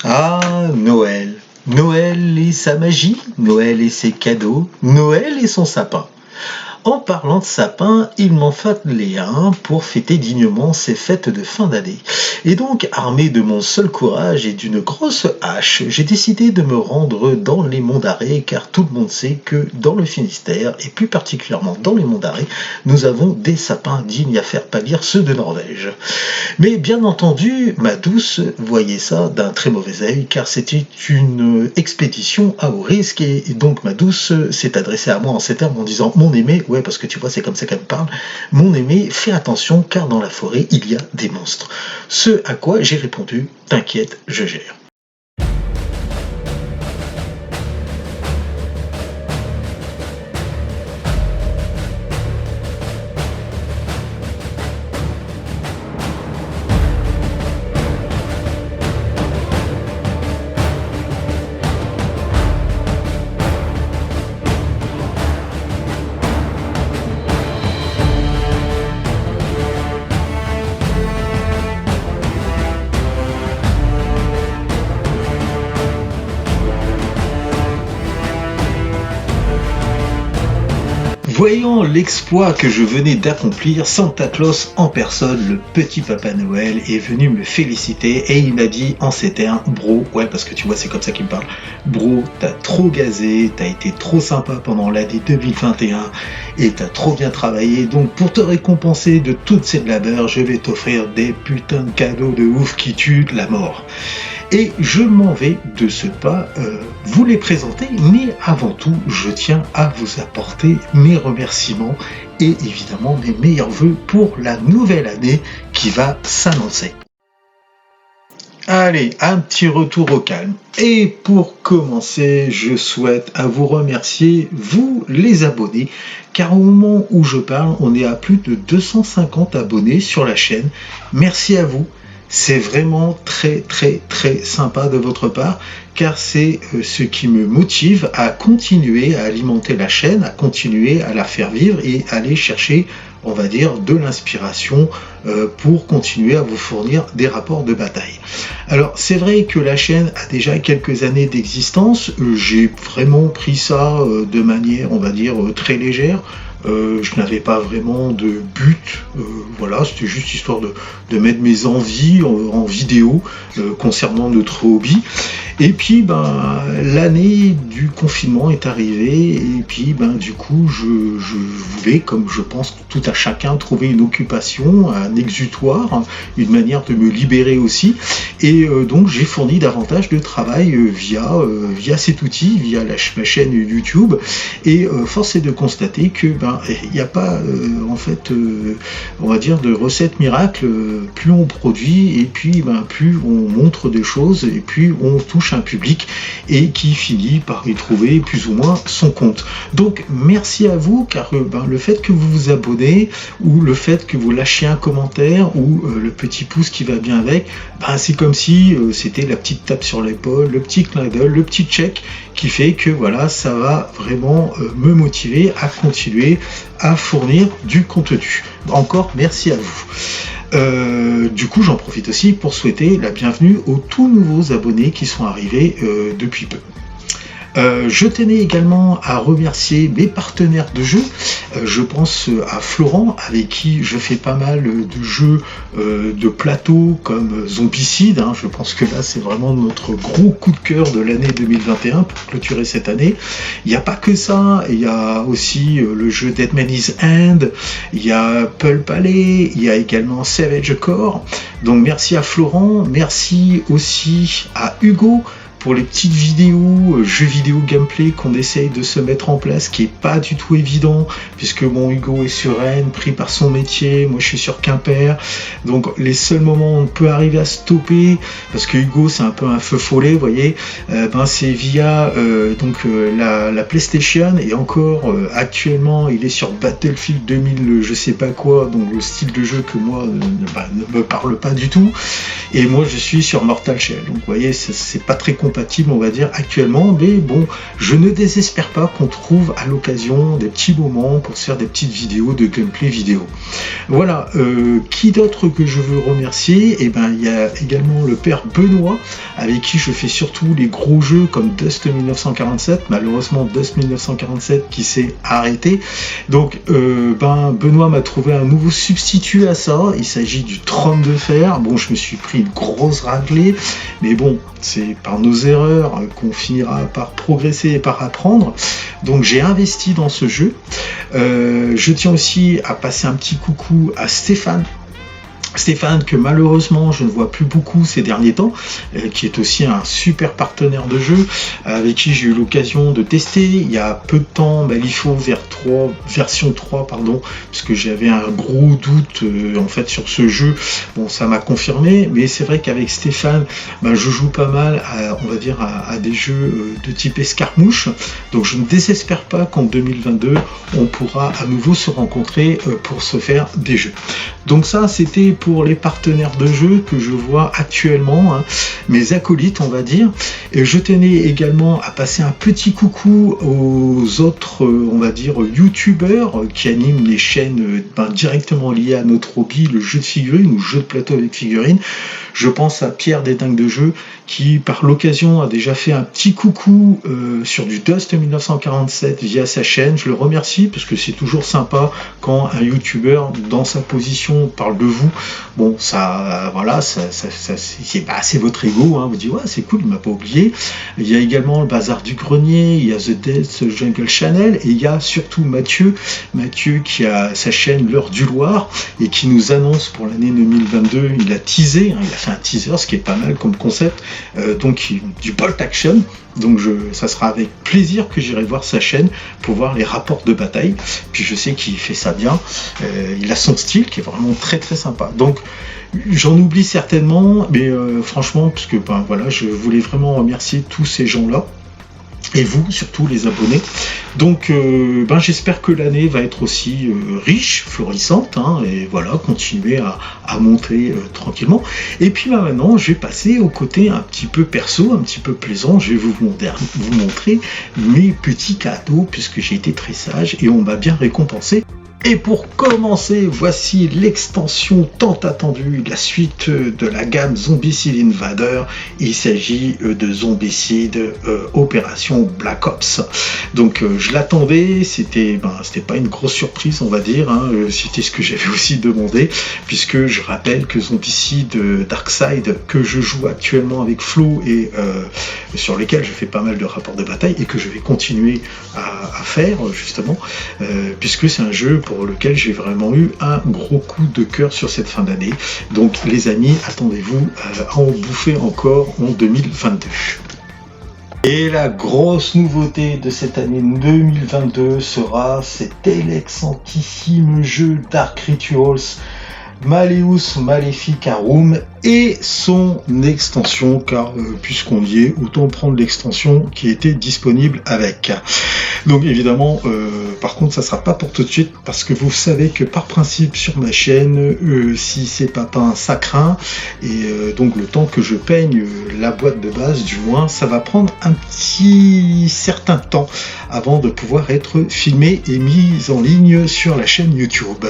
Ah, Noël. Noël et sa magie, Noël et ses cadeaux, Noël et son sapin. En parlant de sapin, il m'en fallait un pour fêter dignement ces fêtes de fin d'année. Et donc, armé de mon seul courage et d'une grosse hache, j'ai décidé de me rendre dans les Monts d'Arrée, car tout le monde sait que dans le Finistère, et plus particulièrement dans les Monts d'Arrée, nous avons des sapins dignes à faire pâlir ceux de Norvège. Mais bien entendu, ma douce voyait ça d'un très mauvais œil, car c'était une expédition à haut risque, et donc ma douce s'est adressée à moi en ces termes en disant « Mon aimé, ouais parce que tu vois c'est comme ça qu'elle me parle, mon aimé, fais attention car dans la forêt il y a des monstres ». Ce à quoi j'ai répondu « T'inquiète, je gère ». Voyant l'exploit que je venais d'accomplir, Santa Claus en personne, le petit Papa Noël, est venu me féliciter et il m'a dit en ces termes « Bro, ouais parce que tu vois c'est comme ça qu'il me parle, bro, t'as trop gazé, t'as été trop sympa pendant l'année 2021 et t'as trop bien travaillé, donc pour te récompenser de toutes ces labeurs, je vais t'offrir des putains de cadeaux de ouf qui tuent la mort ». Et je m'en vais de ce pas vous les présenter, mais avant tout, je tiens à vous apporter mes remerciements et évidemment mes meilleurs vœux pour la nouvelle année qui va s'annoncer. Allez, un petit retour au calme. Et pour commencer, je souhaite à vous remercier, vous les abonnés, car au moment où je parle, on est à plus de 250 abonnés sur la chaîne. Merci à vous. C'est vraiment très très très sympa de votre part car c'est ce qui me motive à continuer à alimenter la chaîne, à continuer à la faire vivre et aller chercher, on va dire, de l'inspiration pour continuer à vous fournir des rapports de bataille. Alors c'est vrai que la chaîne a déjà quelques années d'existence, j'ai vraiment pris ça de manière, on va dire, très légère. Je n'avais pas vraiment de but, voilà, c'était juste histoire de mettre mes envies en vidéo concernant notre hobby. Et puis l'année du confinement est arrivée et puis du coup je voulais, comme je pense tout à chacun, trouver une occupation, un exutoire, une manière de me libérer aussi. Et donc j'ai fourni davantage de travail via cet outil, via ma chaîne YouTube. Et force est de constater que il n'y a pas en fait on va dire de recette miracle. Plus on produit et puis plus on montre des choses et puis on touche un public et qui finit par y trouver plus ou moins son compte. Donc merci à vous car le fait que vous vous abonnez ou le fait que vous lâchiez un commentaire ou le petit pouce qui va bien avec, c'est comme si c'était la petite tape sur l'épaule, le petit clin d'œil, le petit check qui fait que voilà, ça va vraiment me motiver à continuer à fournir du contenu. Encore merci à vous. Du coup, j'en profite aussi pour souhaiter la bienvenue aux tout nouveaux abonnés qui sont arrivés depuis peu. Je tenais également à remercier mes partenaires de jeu. Je pense à Florent, avec qui je fais pas mal de jeux de plateau comme Zombicide. Je pense que là, c'est vraiment notre gros coup de cœur de l'année 2021 pour clôturer cette année. Il n'y a pas que ça, il y a aussi le jeu Dead Man is End, il y a Pulp Alley, il y a également Savage Core. Donc merci à Florent, merci aussi à Hugo, pour les petites vidéos, jeux vidéo gameplay qu'on essaye de se mettre en place, qui est pas du tout évident, puisque Hugo est sur Rennes, pris par son métier, moi je suis sur Quimper, donc les seuls moments où on peut arriver à stopper, parce que Hugo c'est un peu un feu follet, vous voyez, c'est via la PlayStation, et encore actuellement il est sur Battlefield 2000, je sais pas quoi, donc le style de jeu que moi ne me parle pas du tout, et moi je suis sur Mortal Shell, donc vous voyez c'est pas très compliqué compatible, on va dire, actuellement, mais bon, je ne désespère pas qu'on trouve à l'occasion des petits moments pour se faire des petites vidéos de gameplay vidéo. Voilà, qui d'autre que je veux remercier? Eh ben, il y a également le père Benoît, avec qui je fais surtout les gros jeux comme Dust 1947, malheureusement Dust 1947 qui s'est arrêté. Donc, Benoît m'a trouvé un nouveau substitut à ça, il s'agit du trône de fer. Bon, je me suis pris une grosse raclée, mais bon, c'est par nos erreurs qu'on finira par progresser et par apprendre. Donc j'ai investi dans ce jeu. Je tiens aussi à passer un petit coucou à Stéphane, que malheureusement je ne vois plus beaucoup ces derniers temps, qui est aussi un super partenaire de jeu, avec qui j'ai eu l'occasion de tester il y a peu de temps l'IFO version 3, parce que j'avais un gros doute en fait sur ce jeu. Bon, ça m'a confirmé, mais c'est vrai qu'avec Stéphane, je joue pas mal à des jeux de type escarmouche, donc je ne désespère pas qu'en 2022 on pourra à nouveau se rencontrer pour se faire des jeux. Donc ça, c'était pour les partenaires de jeu que je vois actuellement, mes acolytes, on va dire. Et je tenais également à passer un petit coucou aux autres, on va dire, youtubeurs qui animent les chaînes directement liées à notre hobby, le jeu de figurines ou jeu de plateau avec figurines. Je pense à Pierre des Dingues de Jeu, qui par l'occasion a déjà fait un petit coucou sur du Dust 1947 via sa chaîne. Je le remercie parce que c'est toujours sympa quand un youtubeur dans sa position parle de vous. Bon, ça, voilà, c'est votre ego, vous dites ouais, c'est cool, il m'a pas oublié. Il y a également le Bazar du Grenier, il y a The Death Jungle Channel, et il y a surtout Mathieu qui a sa chaîne L'Heure du Loir et qui nous annonce pour l'année 2022, il a teasé, il a fait un teaser, ce qui est pas mal comme concept, donc du bolt action. Donc ça sera avec plaisir que j'irai voir sa chaîne pour voir les rapports de bataille. Puis je sais qu'il fait ça bien. Il a son style qui est vraiment très très sympa. Donc j'en oublie certainement, mais franchement, parce que je voulais vraiment remercier tous ces gens-là. Et vous, surtout les abonnés. Donc j'espère que l'année va être aussi riche, florissante, et voilà, continuer à monter tranquillement. Et puis maintenant, je vais passer au côté un petit peu perso, un petit peu plaisant. Je vais vous montrer mes petits cadeaux, puisque j'ai été très sage et on m'a bien récompensé. Et pour commencer, voici l'extension tant attendue, la suite de la gamme Zombicide Invader. Il s'agit de Zombicide Opération Black Ops. Donc je l'attendais, c'était pas une grosse surprise, on va dire, c'était ce que j'avais aussi demandé, puisque je rappelle que Zombicide Darkside, que je joue actuellement avec Flo et sur lesquels je fais pas mal de rapports de bataille et que je vais continuer à faire justement, puisque c'est un jeu pour lequel j'ai vraiment eu un gros coup de cœur sur cette fin d'année. Donc les amis, attendez-vous à en bouffer encore en 2022. Et la grosse nouveauté de cette année 2022 sera cet excellentissime jeu Dark Rituals Malleus Maleficarum et son extension, car puisqu'on y est, autant prendre l'extension qui était disponible avec. Donc évidemment, par contre, ça sera pas pour tout de suite, parce que vous savez que par principe sur ma chaîne, si c'est pas peint, ça craint, et donc le temps que je peigne la boîte de base, du moins, ça va prendre un petit certain temps avant de pouvoir être filmé et mis en ligne sur la chaîne YouTube.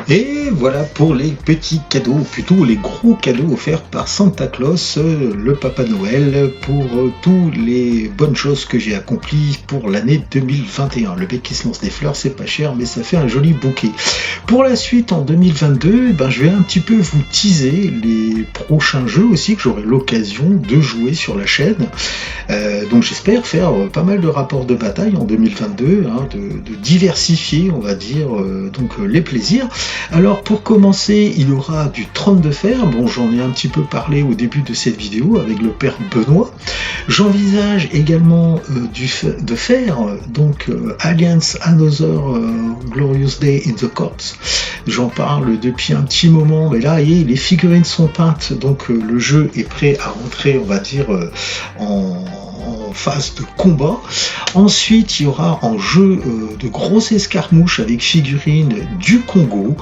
Et voilà pour les petits cadeaux, ou plutôt les gros cadeaux offerts par Santa Claus, le Papa Noël, pour toutes les bonnes choses que j'ai accomplies pour l'année 2021. Le bec qui se lance des fleurs, c'est pas cher, mais ça fait un joli bouquet. Pour la suite, en 2022, je vais un petit peu vous teaser les prochains jeux aussi que j'aurai l'occasion de jouer sur la chaîne. Donc j'espère faire pas mal de rapports de bataille en 2022, de diversifier, on va dire, les plaisirs. Alors pour commencer, il y aura du trône de fer. Bon, j'en ai un petit peu parlé au début de cette vidéo avec le père Benoît. J'envisage également de faire Alliance Another Glorious Day in the Courts. J'en parle depuis un petit moment, mais là, les figurines sont peintes, donc le jeu est prêt à rentrer, on va dire, en phase de combat. Ensuite, il y aura en jeu de grosses escarmouches avec figurines du Congo.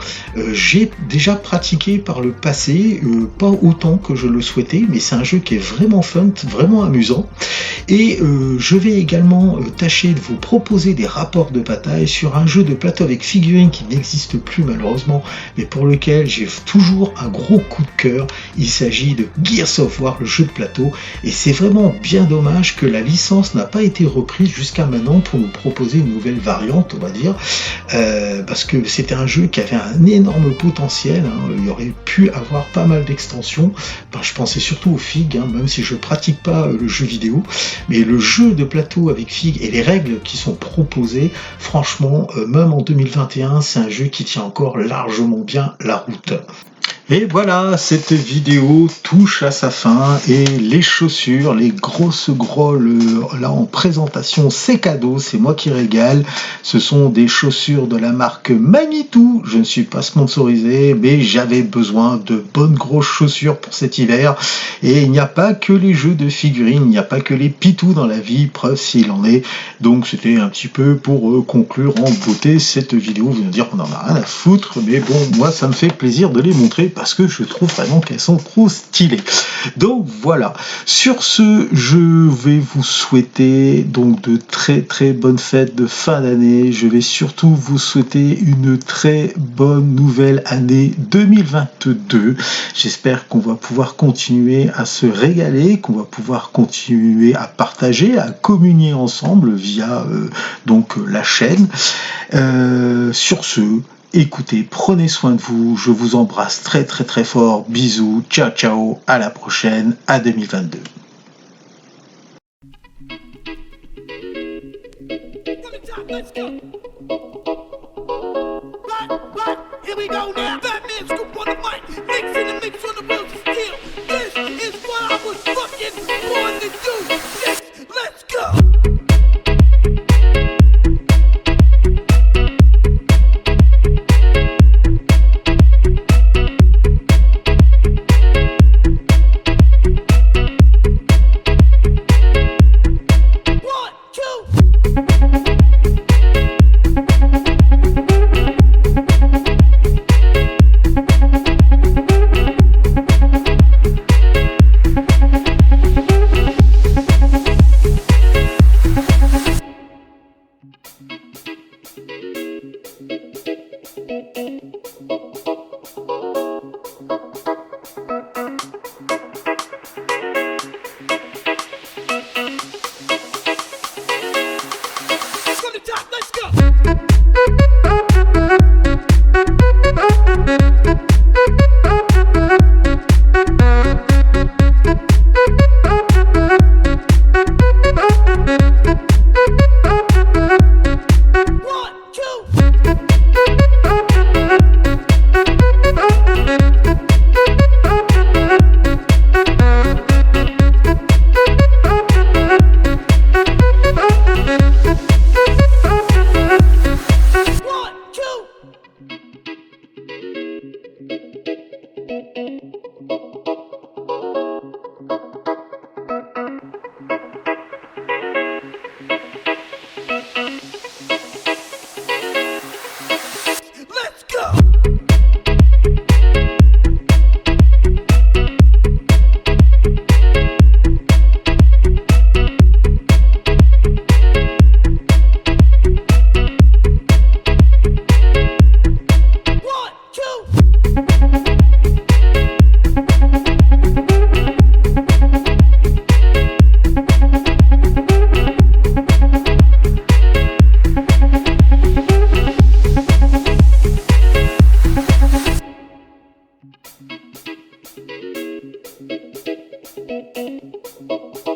J'ai déjà pratiqué par le passé, pas autant que je le souhaitais, mais c'est un jeu qui est vraiment fun, vraiment amusant. Et je vais également tâcher de vous proposer des rapports de bataille sur un jeu de plateau avec figurines qui n'existe plus malheureusement, mais pour lequel j'ai toujours un gros coup de cœur. Il s'agit de Gears of War, le jeu de plateau, et c'est vraiment bien dommage que la licence n'a pas été reprise jusqu'à maintenant pour nous proposer une nouvelle variante, on va dire, parce que c'était un jeu qui avait un énorme potentiel, hein. Il y aurait pu avoir pas mal d'extensions. Je pensais surtout aux FIG, hein, même si je pratique pas le jeu vidéo, mais le jeu de plateau avec FIG et les règles qui sont proposées, franchement, même en 2021, c'est un jeu qui tient encore largement bien la route. Et voilà, cette vidéo touche à sa fin et les chaussures, les grosses grolles là en présentation, c'est cadeau, c'est moi qui régale. Ce sont des chaussures de la marque Manitou. Je ne suis pas sponsorisé, mais j'avais besoin de bonnes grosses chaussures pour cet hiver. Et il n'y a pas que les jeux de figurines, il n'y a pas que les pitous dans la vie, preuve s'il en est. Donc c'était un petit peu pour conclure en beauté cette vidéo. Vous allez me dire qu'on en a rien à foutre, mais bon, moi ça me fait plaisir de les montrer parce que je trouve vraiment qu'elles sont trop stylées. Donc voilà, sur ce, je vais vous souhaiter donc de très très bonnes fêtes de fin d'année. Je vais surtout vous souhaiter une très bonne nouvelle année 2022. J'espère qu'on va pouvoir continuer à se régaler, qu'on va pouvoir continuer à partager, à communier ensemble via donc la chaîne. Sur ce, écoutez, prenez soin de vous, je vous embrasse très très très fort, bisous, ciao ciao, à la prochaine, à 2022. Let's go. Right, here we go now. Batman scoop on the mic, mixing the mix on the wheels of steel. This is what I was fucking born to do. Yes, let's go. Thank you.